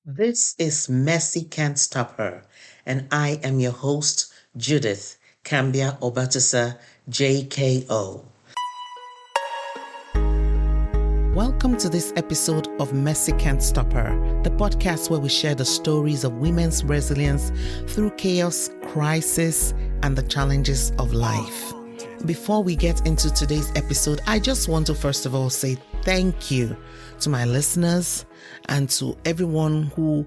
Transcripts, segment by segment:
This is Messi Can't Stop Her, and I am your host, Judith Cambia Obatisa, JKO. Welcome to this episode of Messi Can't Stop Her, the podcast where we share the stories of women's resilience through chaos, crisis, and the challenges of life. Before we get into today's episode, I just want to first of all say thank you to my listeners and to everyone who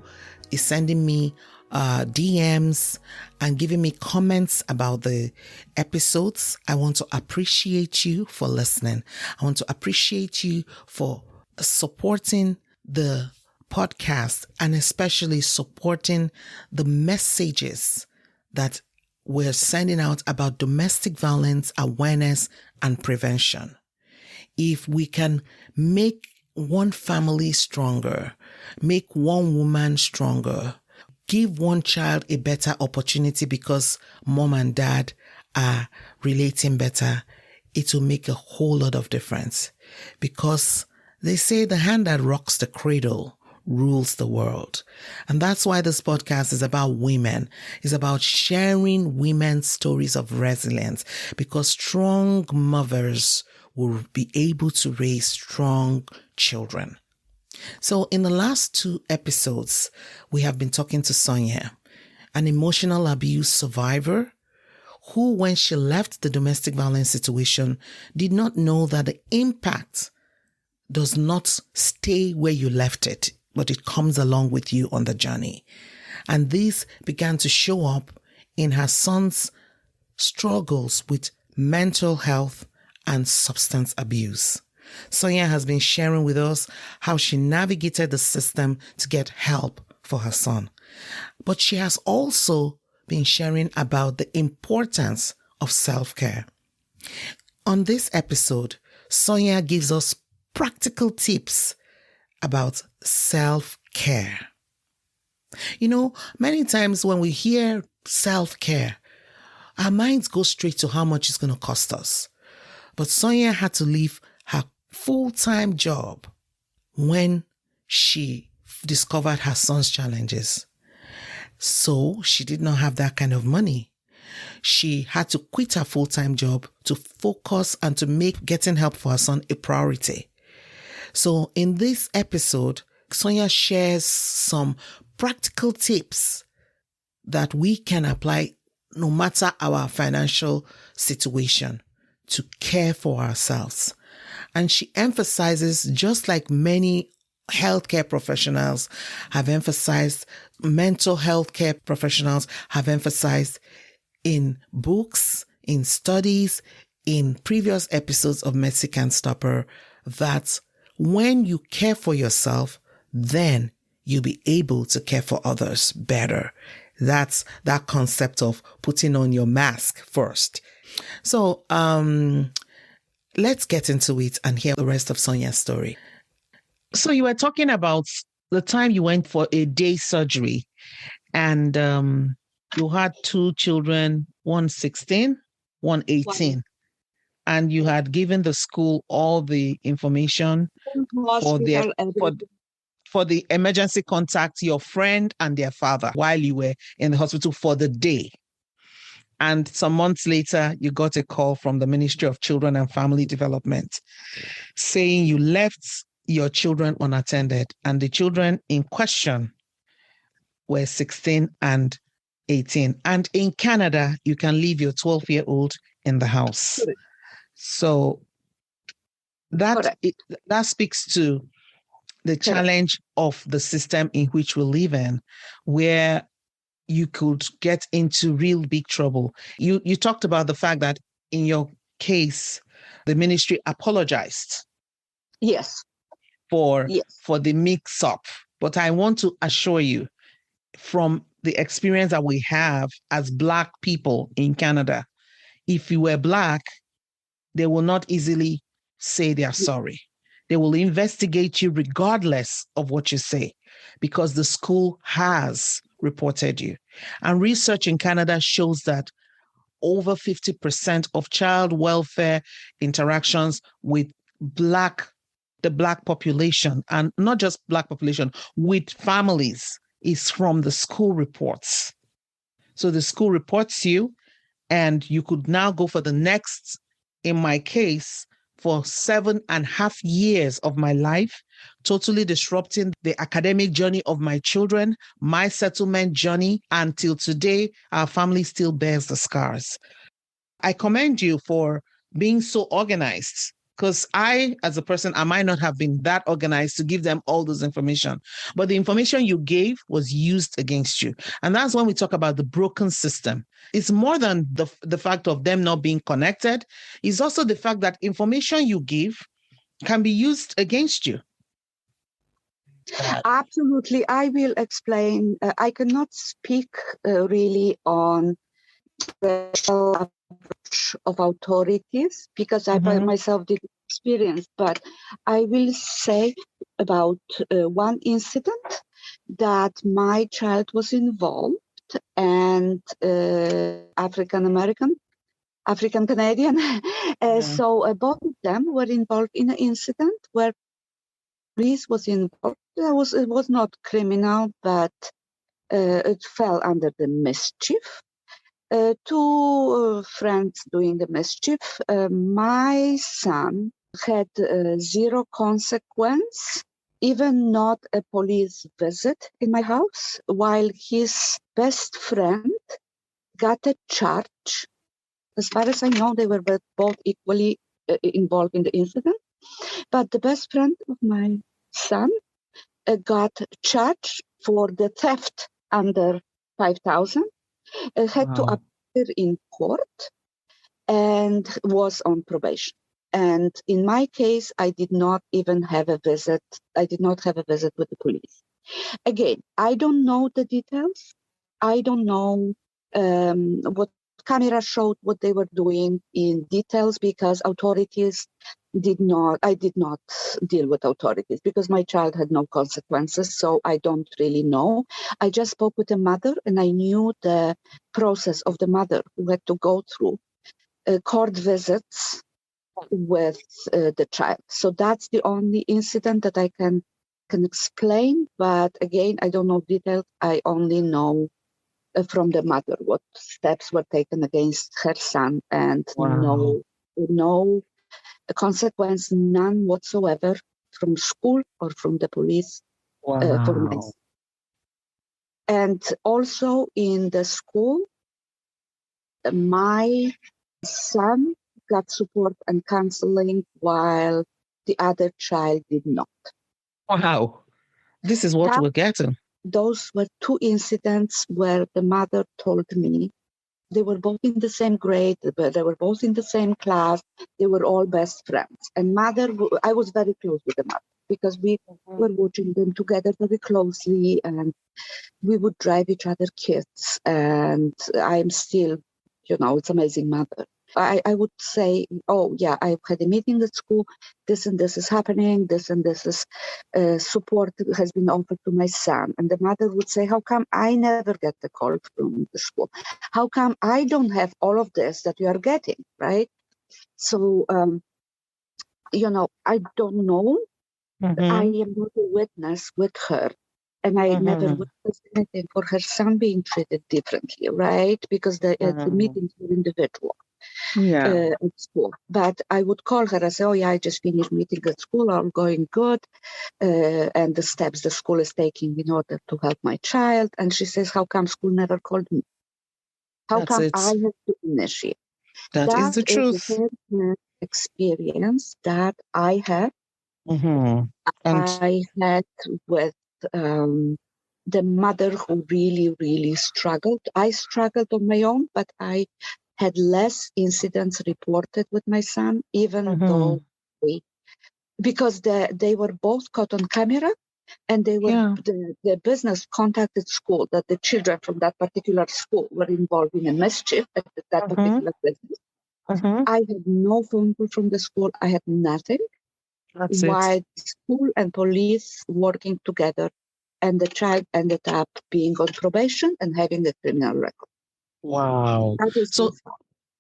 is sending me DMs and giving me comments about the episodes. I want to appreciate you for listening. I want to appreciate you for supporting the podcast and especially supporting the messages that we're sending out about domestic violence awareness and prevention. If we can make one family stronger, make one woman stronger, give one child a better opportunity because mom and dad are relating better, it will make a whole lot of difference. Because they say the hand that rocks the cradle rules the world. And that's why this podcast is about women. It's about sharing women's stories of resilience, because strong mothers will be able to raise strong children. So in the last 2 episodes, we have been talking to Sonia, an emotional abuse survivor who, when she left the domestic violence situation, did not know that the impact does not stay where you left it, but it comes along with you on the journey. And this began to show up in her son's struggles with mental health and substance abuse. Sonia has been sharing with us how she navigated the system to get help for her son. But she has also been sharing about the importance of self-care. On this episode, Sonia gives us practical tips about self-care. You know, many times when we hear self-care, our minds go straight to how much it's going to cost us. But Sonia had to leave her full-time job when she discovered her son's challenges. So she did not have that kind of money. She had to quit her full-time job to focus and to make getting help for her son a priority. So in this episode, Sonia shares some practical tips that we can apply no matter our financial situation to care for ourselves. And she emphasizes, just like many healthcare professionals have emphasized, mental health care professionals have emphasized in books, in studies, in previous episodes of Messi Can't Stop Her, that when you care for yourself, then you'll be able to care for others better. That's that concept of putting on your mask first. So, let's get into it and hear the rest of Sonia's story. So you were talking about the time you went for a day surgery and you had 2 children, one 16, one 18. And you had given the school all the information for the emergency contact, your friend and their father, while you were in the hospital for the day. And some months later, you got a call from the Ministry of Children and Family Development saying you left your children unattended, and the children in question were 16 and 18. And in Canada, you can leave your 12-year-old in the house. So that speaks to the challenge of the system in which we live in, where you could get into real big trouble. You talked about the fact that in your case, the ministry apologized. Yes. For the mix-up. But I want to assure you, from the experience that we have as Black people in Canada, if you were Black, they will not easily say they are sorry. They will investigate you regardless of what you say, because the school has reported you. And research in Canada shows that over 50% of child welfare interactions with Black the Black population, and not just Black population, with families, is from the school reports. So the school reports you, and you could now go for the next, in my case, for 7.5 years of my life, totally disrupting the academic journey of my children, my settlement journey. Until today, our family still bears the scars. I commend you for being so organized, because I, as a person, I might not have been that organized to give them all this information. But the information you gave was used against you. And that's when we talk about the broken system. It's more than the fact of them not being connected. It's also the fact that information you give can be used against you. Absolutely. I will explain. I cannot speak really on the approach of authorities because I myself didn't experience, but I will say about one incident that my child was involved, and African Canadian. So both of them were involved in an incident where police was involved. It was not criminal, but it fell under the mischief. Two friends doing the mischief. My son had zero consequence, even not a police visit in my house, while his best friend got a charge. As far as I know, they were both equally involved in the incident. But the best friend of my son got charged for the theft under 5,000. Had to appear in court and was on probation. And in my case, I did not even have a visit. I did not have a visit with the police. Again, I don't know the details. I don't know what camera showed, what they were doing in details, because I did not deal with authorities because my child had no consequences. So I don't really know. I just spoke with the mother, and I knew the process of the mother who had to go through court visits with the child. So that's the only incident that I can explain. But again, I don't know details. I only know from the mother what steps were taken against her son, and no consequence, none whatsoever, from school or from the police for my son. And also in the school, my son got support and counseling while the other child did not. Wow. This is what we're getting. Those were two incidents where the mother told me they were both in the same grade, they were both in the same class, they were all best friends. And I was very close with the mother because we were watching them together very closely, and we would drive each other kids. And I'm still, it's amazing mother. I would say, oh yeah, I've had a meeting at school, this and this is happening, this and this is support has been offered to my son. And the mother would say, how come I never get the call from the school? How come I don't have all of this that you are getting, right? So, I don't know. I am not a witness with her. And I never witnessed anything for her son being treated differently, right? Because the meetings were individual. At school. But I would call her and say, oh yeah, I just finished meeting at school, all going good, and the steps the school is taking in order to help my child. And she says, how come school never called me? How come I have to initiate? That is the truth. The experience that I had. I had with the mother who really, really struggled. I struggled on my own, but I had less incidents reported with my son, even though because they were both caught on camera, and they were the business contacted school that the children from that particular school were involved in a mischief at that particular business. I had no phone call from the school. I had nothing. While school and police working together, and the child ended up being on probation and having a criminal record. Wow. So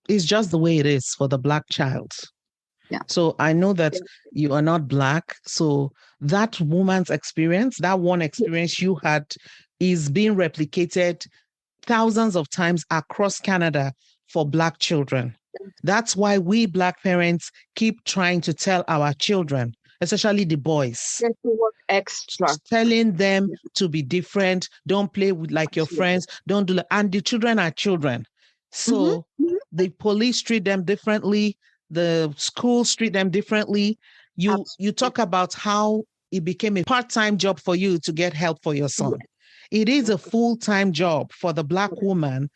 it's just the way it is for the Black child. Yeah. So I know that you are not Black. So that woman's experience, that one experience you had, is being replicated thousands of times across Canada for Black children. That's why we Black parents keep trying to tell our children, especially the boys, to work extra, telling them to be different. Don't play with like your friends. Don't do that. And the children are children. So the police treat them differently. The schools treat them differently. You talk about how it became a part-time job for you to get help for your son. It is a full-time job for the Black woman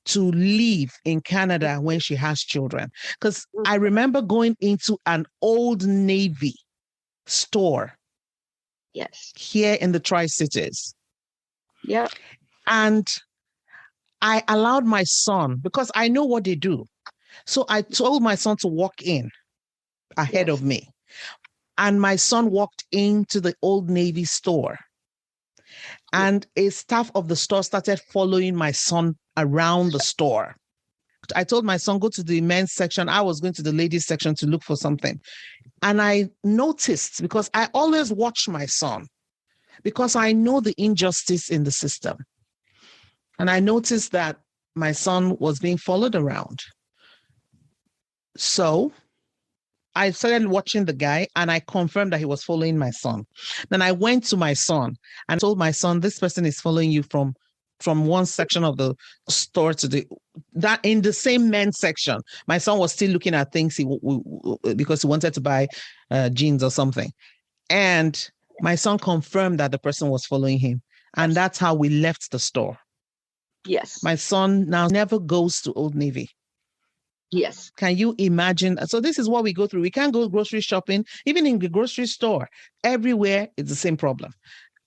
to live in Canada when she has children. Because I remember going into an Old Navy store here in the Tri-Cities. Yeah. And I allowed my son, because I know what they do. So I told my son to walk in ahead of me. And my son walked into the Old Navy store. And a staff of the store started following my son around the store. I told my son, go to the men's section. I was going to the ladies section to look for something. And I noticed, because I always watch my son, because I know the injustice in the system. And I noticed that my son was being followed around. So I started watching the guy and I confirmed that he was following my son. Then I went to my son and told my son, this person is following you from one section of the store to that in the same men's section. My son was still looking at things because he wanted to buy jeans or something. And my son confirmed that the person was following him. And that's how we left the store. Yes. My son now never goes to Old Navy. Yes. Can you imagine? So this is what we go through. We can't go grocery shopping, even in the grocery store. Everywhere, it's the same problem.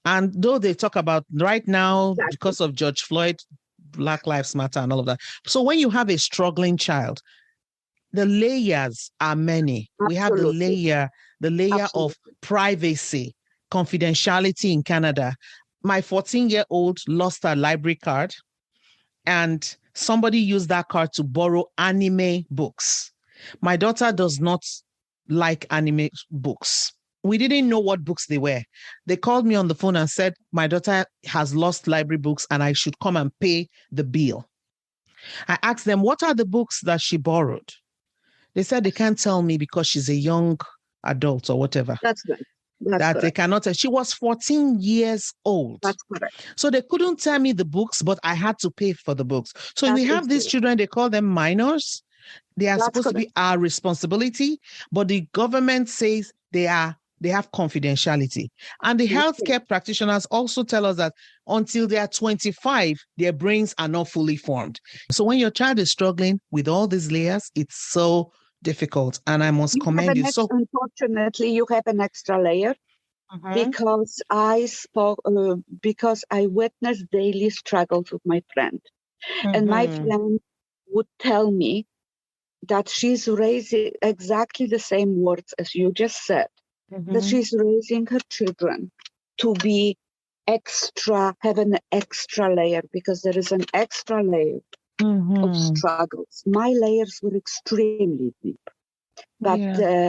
And though they talk about right now, because of George Floyd, Black Lives Matter and all of that. So when you have a struggling child, the layers are many. We have the layer of privacy, confidentiality in Canada. My 14-year-old lost her library card, and somebody used that card to borrow anime books. My daughter does not like anime books. We didn't know what books they were. They called me on the phone and said, my daughter has lost library books and I should come and pay the bill. I asked them, what are the books that she borrowed? They said they can't tell me because she's a young adult or whatever. That's right. That they cannot tell. She was 14 years old. That's correct. So they couldn't tell me the books, but I had to pay for the books. So we have these children, they call them minors. They are supposed to be our responsibility, but the government says they have confidentiality. And the healthcare practitioners also tell us that until they are 25, their brains are not fully formed. So when your child is struggling with all these layers, it's so difficult. And I must commend you. So unfortunately, you have an extra layer because because I witnessed daily struggles with my friend. And my friend would tell me that she's raising exactly the same words as you just said, that she's raising her children to be extra, have an extra layer, because there is an extra layer of struggles. My layers were extremely deep. But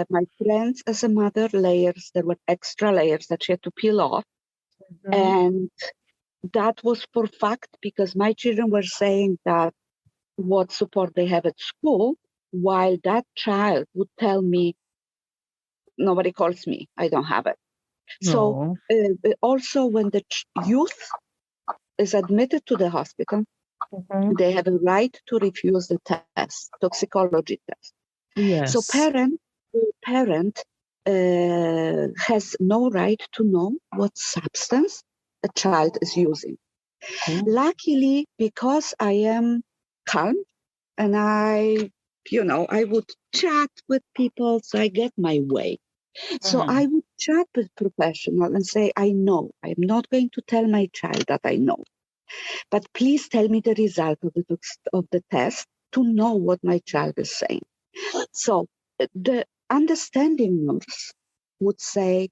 my friends, as a mother, there were extra layers that she had to peel off. And that was for fact, because my children were saying that what support they have at school, while that child would tell me, nobody calls me, I don't have it. So also when the youth is admitted to the hospital, they have a right to refuse the test, toxicology test. Yes. So parent has no right to know what substance a child is using. Luckily, because I am calm and I would chat with people, so I get my way. So I would chat with professional and say, I know, I'm not going to tell my child that I know, but please tell me the result of the test to know what my child is saying. So the understanding nurse would say,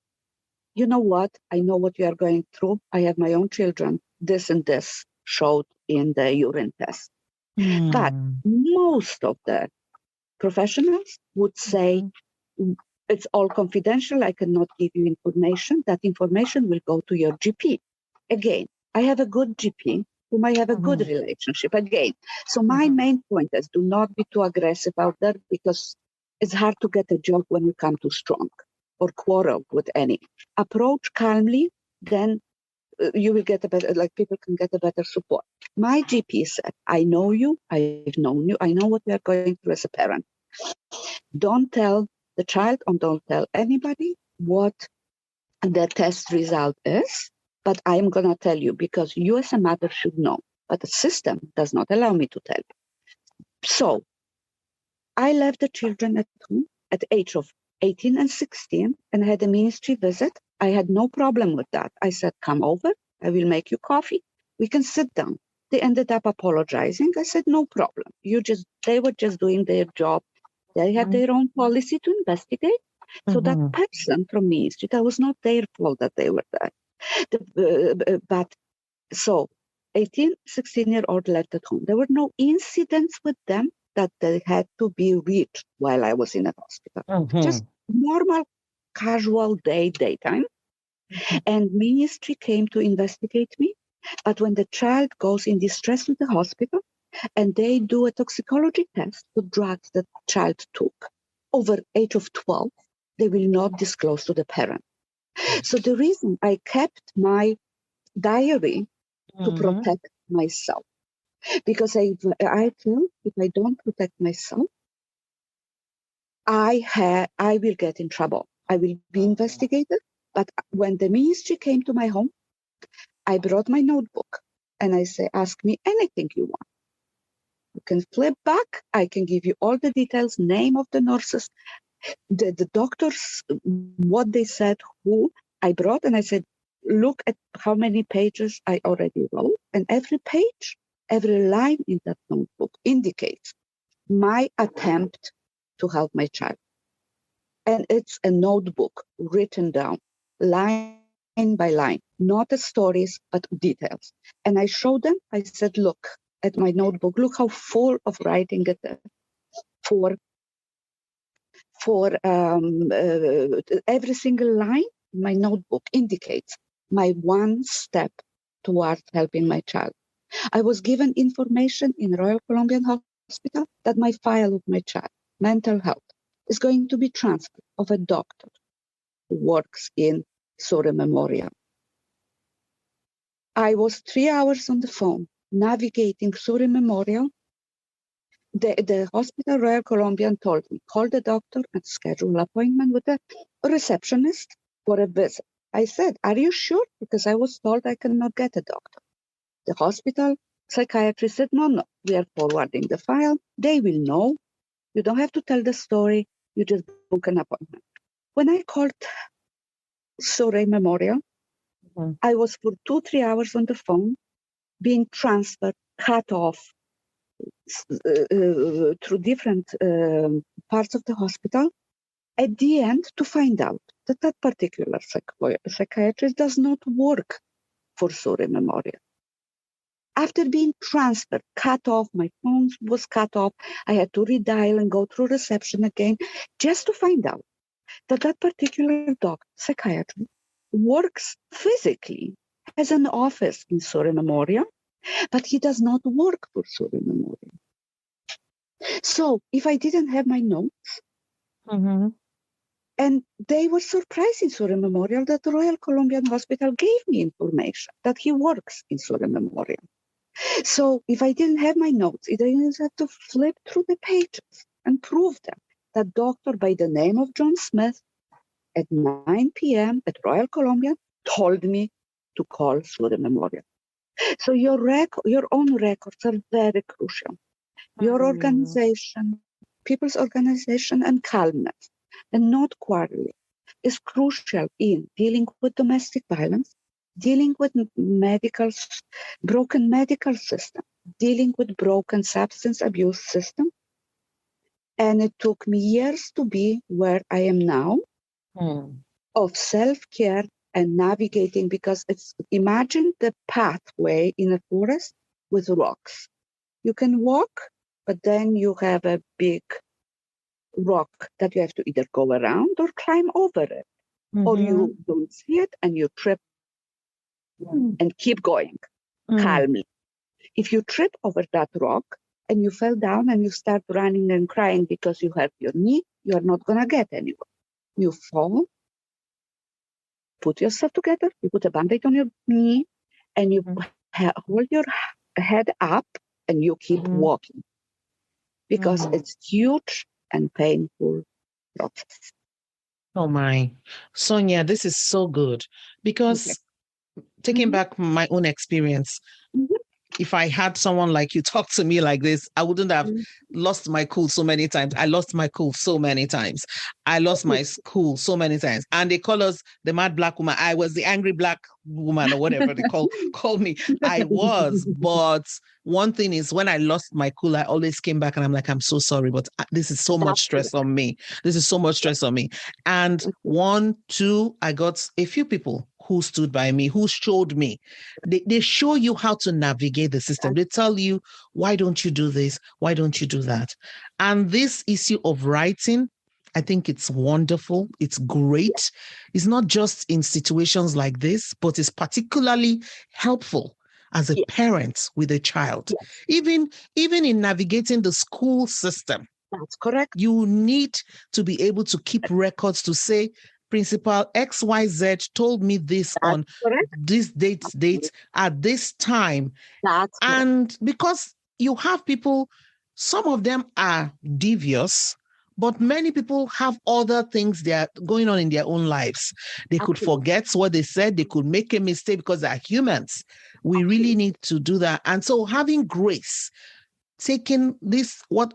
you know what, I know what you are going through. I have my own children. This and this showed in the urine test. But most of the professionals would say, it's all confidential. I cannot give you information. That information will go to your GP. Again, I have a good GP whom I have a good relationship again. So my main point is do not be too aggressive out there, because it's hard to get a job when you come too strong or quarrel with any. Approach calmly, then you will get a better, like people can get a better support. My GP said, I know you, I've known you, I know what you are going through as a parent. Don't tell the child and don't tell anybody what the test result is, but I'm going to tell you because you as a mother should know, but the system does not allow me to tell you. So I left the children at home at the age of 18 and 16 and had a ministry visit. I had no problem with that. I said, come over, I will make you coffee. We can sit down. They ended up apologizing. I said, no problem. They were just doing their job. They had their own policy to investigate. So that person from ministry, that was not their fault that they were there. But so 18, 16-year-old left at home. There were no incidents with them that they had to be reached while I was in a hospital. Just normal, casual daytime. And ministry came to investigate me. But when the child goes in distress to the hospital and they do a toxicology test for drugs that child took over age of 12, they will not disclose to the parent. So the reason I kept my diary to protect myself, because I feel if I don't protect myself, I will get in trouble. I will be investigated. But when the ministry came to my home, I brought my notebook and I say, ask me anything you want. You can flip back. I can give you all the details, name of the nurses, the doctors, what they said, who I brought. And I said, look at how many pages I already wrote. And every page, every line in that notebook indicates my attempt to help my child. And it's a notebook written down, line by line, not the stories, but details. And I showed them, I said, look at my notebook, look how full of writing it is for every single line. My notebook indicates my one step towards helping my child. I was given information in Royal Columbian Hospital that my file of my child, mental health, is going to be transferred of a doctor who works in Soria Memorial. I was 3 hours on the phone navigating Soria Memorial. The hospital, Royal Columbian, told me, call the doctor and schedule an appointment with a receptionist for a visit. I said, are you sure? Because I was told I cannot get a doctor. The hospital psychiatrist said, no, we are forwarding the file. They will know. You don't have to tell the story. You just book an appointment. When I called Soria Memorial, I was for 2-3 hours on the phone, being transferred, cut off through different parts of the hospital. At the end, to find out that that particular psychiatrist does not work for Soria Memorial. After being transferred, cut off, my phone was cut off. I had to redial and go through reception again just to find out that that particular psychiatrist works physically, has an office in Soria Memorial, but he does not work for Soria Memorial. So if I didn't have my notes, and they were surprised in Soria Memorial that the Royal Columbian Hospital gave me information that he works in Soria Memorial. So if I didn't have my notes, I didn't have to flip through the pages and prove them. That doctor by the name of John Smith at 9 p.m. at Royal Columbian told me to call Soria Memorial. So your own records are very crucial. Your organization, people's organization and calmness and not quarreling is crucial in dealing with domestic violence, dealing with broken medical system, dealing with broken substance abuse system. And it took me years to be where I am now, of self-care and navigating, because imagine the pathway in a forest with rocks. You can walk, but then you have a big rock that you have to either go around or climb over it, or you don't see it and you trip and keep going calmly. If you trip over that rock and you fell down and you start running and crying because you hurt your knee, you're not going to get anywhere. You fall, put yourself together, you put a band-aid on your knee, and you hold your head up and you keep walking, because it's huge and painful process. Oh my, Sonia, this is so good, because taking back my own experience, if I had someone like you talk to me like this, I wouldn't have lost my cool so many times. I lost my cool so many times. I lost my cool so many times. And they call us the mad black woman. I was the angry black woman, or whatever they call me. I was. But one thing is, when I lost my cool, I always came back and I'm like, I'm so sorry, but this is so much stress on me. This is so much stress on me. And 1, 2, I got a few people who stood by me, who showed me. They show you how to navigate the system. They tell you, why don't you do this? Why don't you do that? And this issue of writing, I think it's wonderful. It's great. It's not just in situations like this, but it's particularly helpful as a parent with a child. Even in navigating the school system. That's correct. You need to be able to keep records to say, Principal XYZ told me this on this date at this time. And because you have people, some of them are devious, but many people have other things that are going on in their own lives. They could forget what they said. They could make a mistake, because they're humans. We really need to do that. And so having grace, taking this, what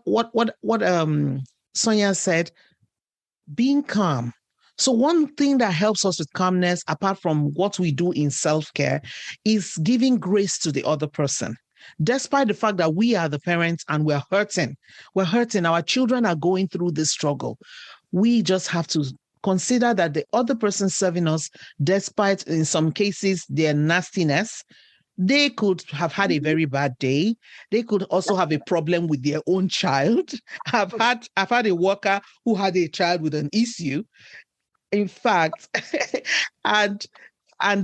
Sonia said, being calm. So one thing that helps us with calmness, apart from what we do in self-care, is giving grace to the other person. Despite the fact that we are the parents and we're hurting, our children are going through this struggle. We just have to consider that the other person serving us, despite in some cases their nastiness, they could have had a very bad day. They could also have a problem with their own child. I've had a worker who had a child with an issue. In fact, and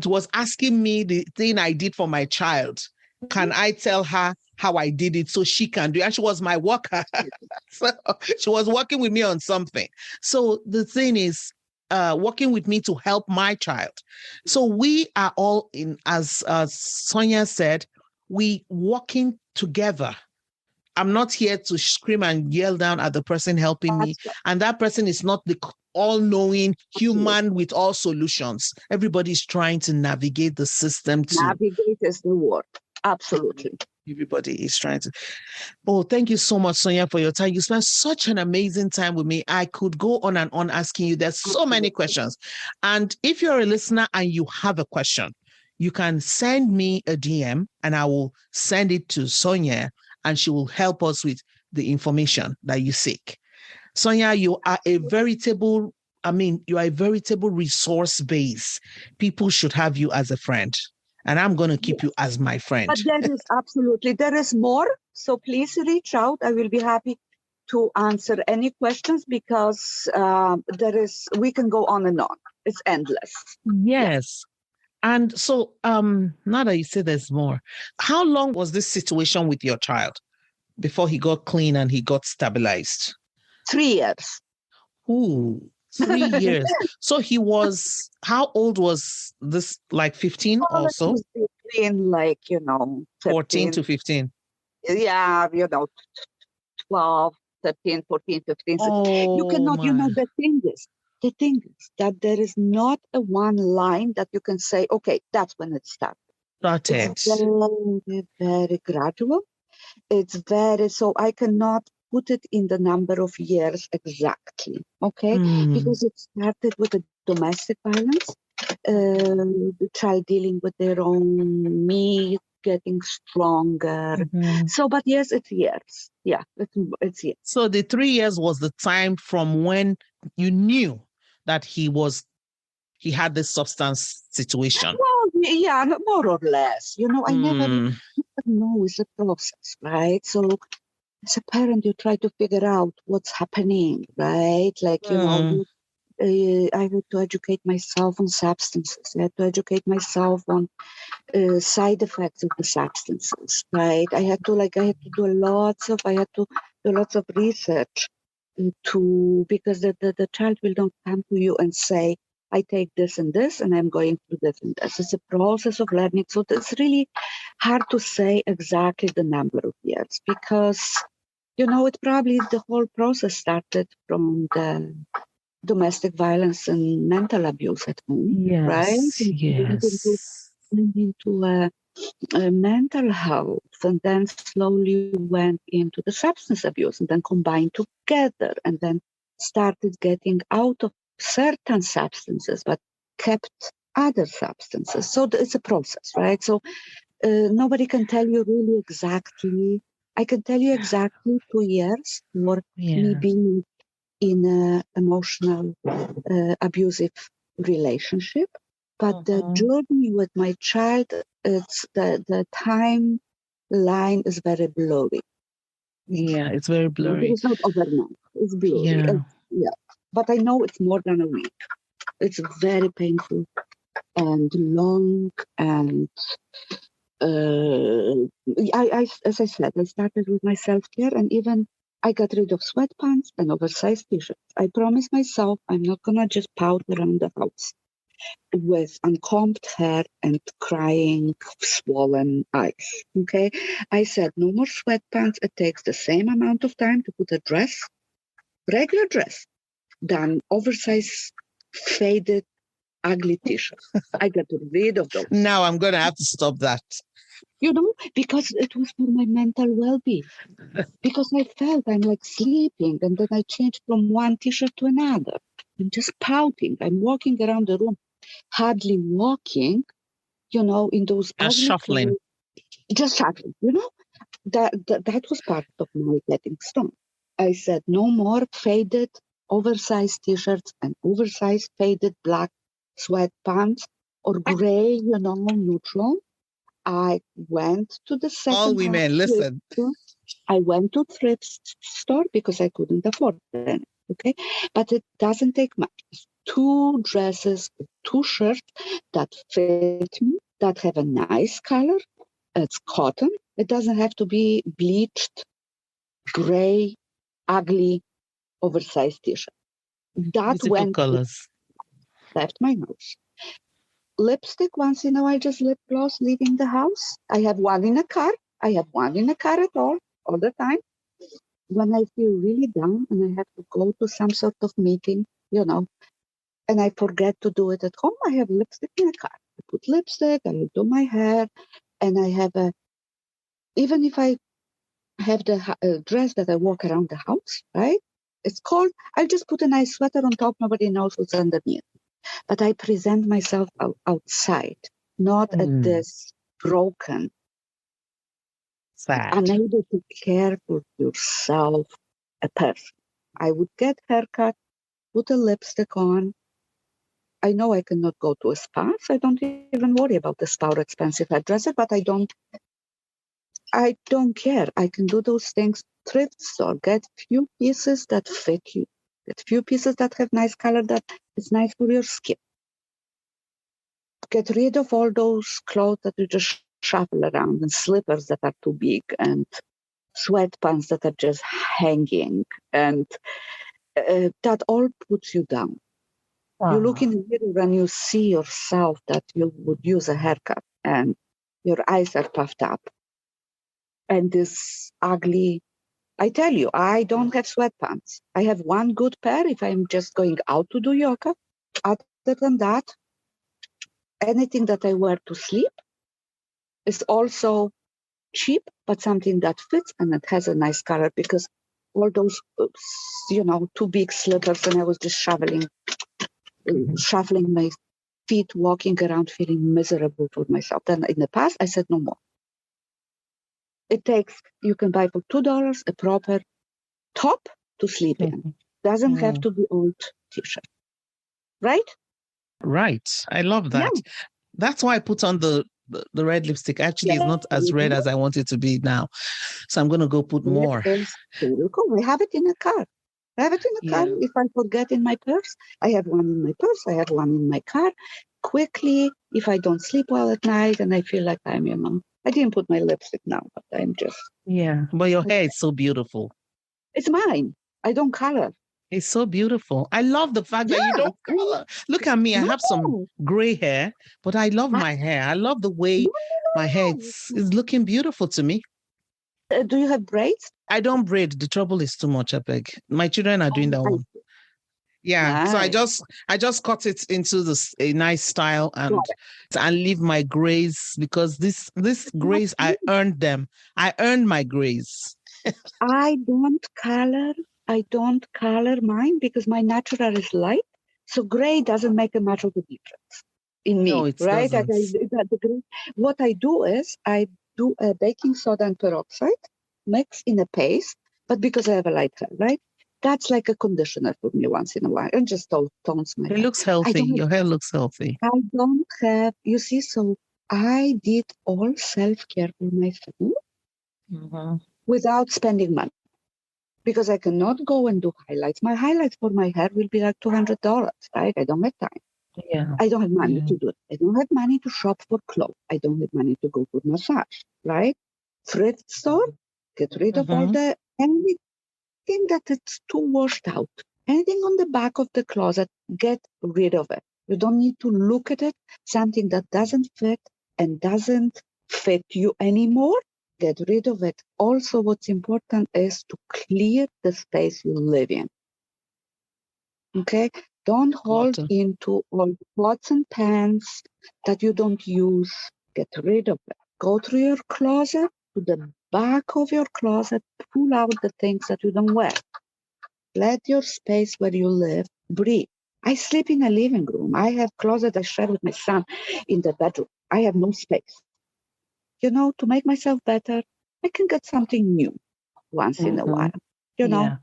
was asking me the thing I did for my child. Can I tell her how I did it so she can do it? And she was my worker. So she was working with me on something. So the thing is, working with me to help my child. So we are all in, as Sonia said, we working together. I'm not here to scream and yell down at the person helping me. And that person is not the all-knowing human with all solutions. Everybody's trying to navigate the system too. Navigate is the word. Absolutely. Everybody is trying to. Oh, thank you so much, Sonia, for your time. You spent such an amazing time with me. I could go on and on asking you. There's so many questions. And if you're a listener and you have a question, you can send me a DM and I will send it to Sonia, and she will help us with the information that you seek. Sonia, you are a veritable resource base. People should have you as a friend. And I'm going to keep you as my friend. But there is more. So please reach out. I will be happy to answer any questions, because we can go on and on. It's endless. Yes. And so now that you say there's more, how long was this situation with your child before he got clean and he got stabilized? 3 years. Ooh, 3 years. So he was, how old was this? Like 15 or so? Between 14 to 15. Yeah, 12, 13, 14, 15. Oh, you cannot, the thing is that there is not a one line that you can say, okay, that's when it started. It's very, very gradual. So I cannot put it in the number of years exactly, okay? Because it started with the domestic violence, the child dealing with their own, me getting stronger. So, but yes, it's years. Yeah, it's years. So the 3 years was the time from when you knew that he had this substance situation. Well, yeah, more or less. I never know. It's a process, right? So as a parent, you try to figure out what's happening, right? Like, I had to educate myself on substances. I had to educate myself on side effects of the substances, right? I had to do lots of research because the child will not come to you and say, I take this and this, and I'm going through this and this. It's a process of learning. So it's really hard to say exactly the number of years because, it probably the whole process started from the domestic violence and mental abuse at home, right? Yes. Went into mental health, and then slowly went into the substance abuse, and then combined together, and then started getting out of certain substances, but kept other substances. So it's a process, right? So nobody can tell you really exactly. I can tell you exactly 2 years for me being in an emotional abusive relationship. But the journey with my child, it's the timeline is very blurry. Yeah, it's very blurry. It's not overnight. It's blurry. Yeah. Yeah. But I know it's more than a week. It's very painful and long. And as I said, I started with my self-care, and even I got rid of sweatpants and oversized t-shirts. I promised myself I'm not gonna just pout around the house with uncombed hair and crying, swollen eyes. Okay, I said no more sweatpants. It takes the same amount of time to put a dress, regular dress, than oversized, faded, ugly t-shirts. I got rid of those. Now I'm gonna have to stop that. Because it was for my mental well-being. Because I felt I'm like sleeping, and then I changed from one t-shirt to another. I'm just pouting. I'm walking around the room, hardly walking, in those Just ugly shuffling. clothes. Just shuffling, that was part of my getting strong. I said, no more faded, oversized t-shirts and oversized faded black sweatpants or gray, neutral. I went to the second All women, listen. I went to thrift store because I couldn't afford them. Okay, but it doesn't take much. It's 2 dresses, 2 shirts that fit me, that have a nice color. It's cotton. It doesn't have to be bleached, gray, ugly, oversized t-shirt. That Beautiful colors. left my house. Lipstick, once in a while, just lip gloss leaving the house. I have one in a car. I have one in a car at all the time. When I feel really down and I have to go to some sort of meeting, and I forget to do it at home, I have lipstick in a car. I put lipstick, I do my hair, and I have even if I have the dress that I walk around the house, right? It's cold. I'll just put a nice sweater on top. Nobody knows what's underneath. But I present myself outside, not at this broken, sad, unable to care for yourself, a person. I would get haircut, put a lipstick on. I know I cannot go to a spa, so I don't even worry about the spa or expensive hairdresser, but I don't care. I can do those things. Thrift store, get few pieces that fit you. Get few pieces that have nice color that is nice for your skin. Get rid of all those clothes that you just shuffle around, and slippers that are too big, and sweatpants that are just hanging, and that all puts you down. You look in the mirror and you see yourself that you would use a haircut, and your eyes are puffed up. And this ugly, I tell you, I don't have sweatpants. I have one good pair if I'm just going out to do yoga. Other than that, anything that I wear to sleep is also cheap, but something that fits and it has a nice color, because all those, too big slippers, and I was just shuffling my feet, walking around feeling miserable for myself. Then in the past, I said no more. You can buy for $2 a proper top to sleep in. Doesn't have to be old t-shirt. Right? Right. I love that. Yeah. That's why I put on the the red lipstick. Actually, it's Yeah, not as red as I want it to be now. So I'm going to go put more. yes, we have it in a car. I have it in a car. Yeah. If I forget in my purse, I have one in my purse. I have one in my car. Quickly, if I don't sleep well at night and I feel like I didn't put my lipstick now, but I'm just. Yeah. But your hair is so beautiful. It's mine. I don't color. It's so beautiful. I love the fact that you Yeah. don't color. Look at me. I have some No. gray hair, but I love my hair. I love the way No, my hair no, is looking beautiful to me. Do you have braids? I don't braid. The trouble is too much, I beg. My children are doing that one. Yeah. So I Nice. just cut it into a nice style and leave my grays because this grays, I earned them. I earned my grays. I don't color mine because my natural is light. So gray doesn't make a much of a difference in No, me, it right? doesn't. What I do is I do a baking soda and peroxide mix in a paste, but because I have a light hair, right? That's like a conditioner for me once in a while and just tones my It hair. looks healthy. Your hair looks healthy. I don't have, you see, so I did all self-care for myself without spending money because I cannot go and do highlights. My highlights for my hair will be like $200, right? I don't have time. Yeah. I don't have money to do it. I don't have money to shop for clothes. I don't have money to go for massage, right? Thrift store, get rid of all the anything that it's too washed out. Anything on the back of the closet, get rid of it. You don't need to look at it. Something that doesn't fit and doesn't fit you anymore, get rid of it. Also, what's important is to clear the space you live in. Okay? Don't hold into all pots and pans that you don't use. Get rid of it. Go through your closet, to the back of your closet, pull out the things that you don't wear. Let your space where you live breathe. I sleep in a living room. I have closet I share with my son in the bedroom. I have no space. To make myself better, I can get something new once in a while. Yeah.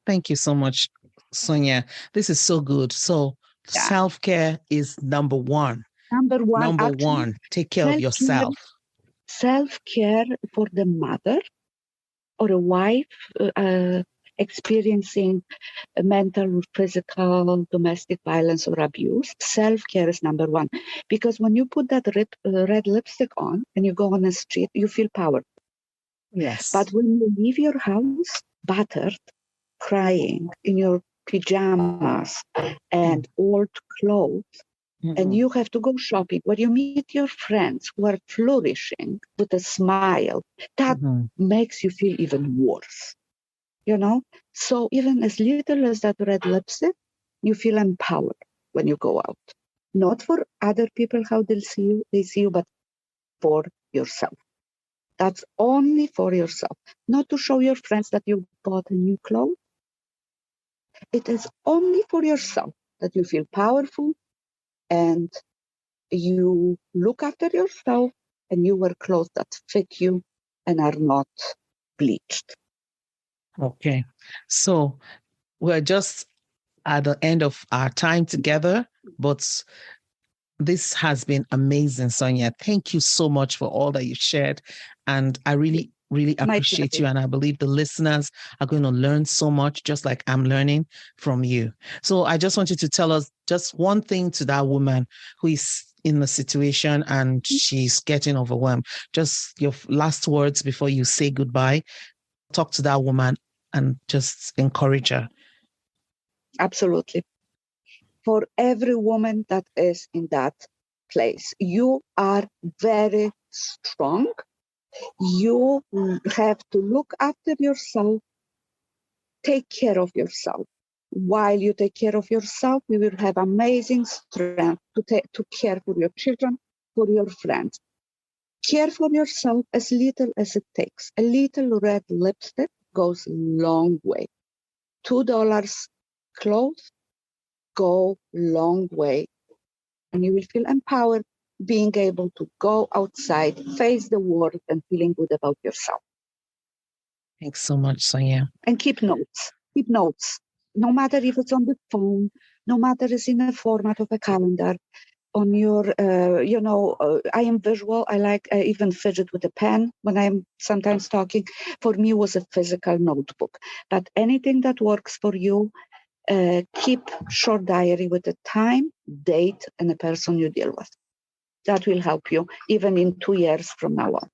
Thank you so much, Sonia. This is so good. So self-care is number one. Number one, Take care of yourself. Self-care for the mother or a wife experiencing mental, physical, domestic violence or abuse. Self-care is number one. Because when you put that red lipstick on and you go on the street, you feel powerful. Yes. But when you leave your house battered, crying in your pajamas and old clothes, and you have to go shopping where you meet your friends who are flourishing with a smile, that makes you feel even worse. So even as little as that red lipstick, you feel empowered when you go out. Not for other people, how they see you, but for yourself. That's only for yourself. Not to show your friends that you bought a new clothes. It is only for yourself that you feel powerful and you look after yourself and you wear clothes that fit you and are not bleached. Okay. So we're just at the end of our time together, but this has been amazing, Sonia. Thank you so much for all that you shared. And I really, really appreciate you. And I believe the listeners are going to learn so much, just like I'm learning from you. So I just want you to tell us just one thing to that woman who is in the situation and she's getting overwhelmed. Just your last words before you say goodbye. Talk to that woman and just encourage her. Absolutely. For every woman that is in that place, you are very strong. You have to look after yourself, take care of yourself. While you take care of yourself, you will have amazing strength to care for your children, for your friends. Care for yourself as little as it takes. A little red lipstick goes a long way. $2 clothes go long way. And you will feel empowered being able to go outside, face the world, and feeling good about yourself. Thanks so much, Sonia. And keep notes. Keep notes. No matter if it's on the phone, no matter it's in the format of a calendar. on your, I am visual. I even fidget with a pen when I'm sometimes talking. For me, was a physical notebook. But anything that works for you, keep short diary with the time, date, and the person you deal with. That will help you even in 2 years from now on.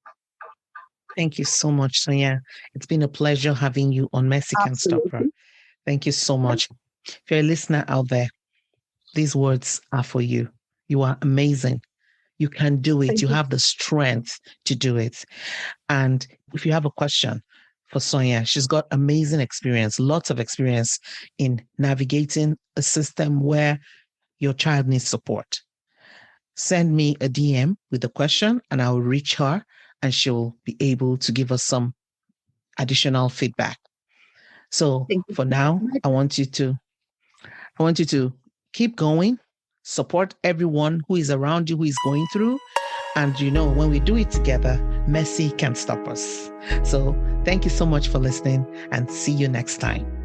Thank you so much, Sonia. It's been a pleasure having you on Messy Can't Stop Her. Thank you so much. If you're a listener out there, these words are for you. You are amazing. You can do it. You have the strength to do it. And if you have a question for Sonia, she's got amazing experience, lots of experience in navigating a system where your child needs support. Send me a DM with a question and I'll reach her and she'll be able to give us some additional feedback. So for now, I want you to keep going, support everyone who is around you, who is going through. And when we do it together, Messy can't stop us. So thank you so much for listening and see you next time.